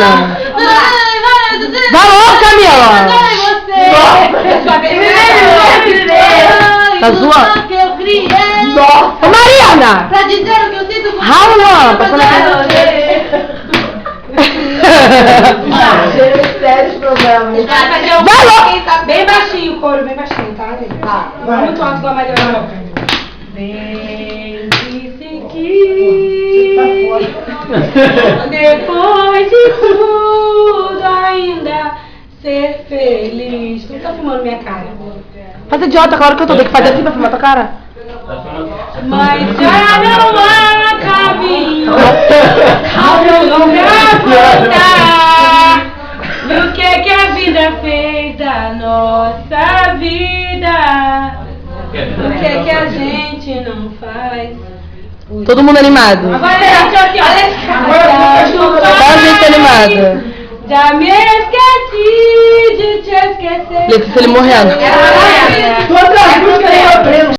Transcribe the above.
Mariana. Vai logo, Camila. Tá zoando? Ô, Mariana. Pra dizer o que eu sinto por Raula, passando aqui. Sérios problemas. Vai logo. Bem baixinho o coro, bem baixinho, tá? Tá. Muito alto igual a Mariana. Bem disse que depois de tudo ainda ser feliz. Tu tá filmando minha cara. Faz idiota, claro que eu tô. Tem que fazer assim pra filmar tua cara. Mas já não há caminho pra voltar. E o que a vida fez da nossa vida? O que a gente não faz? Todo mundo animado. Agora gente aqui, olha. Tá gente animada. Já me esqueci de te esquecer. Letícia, ele morrendo.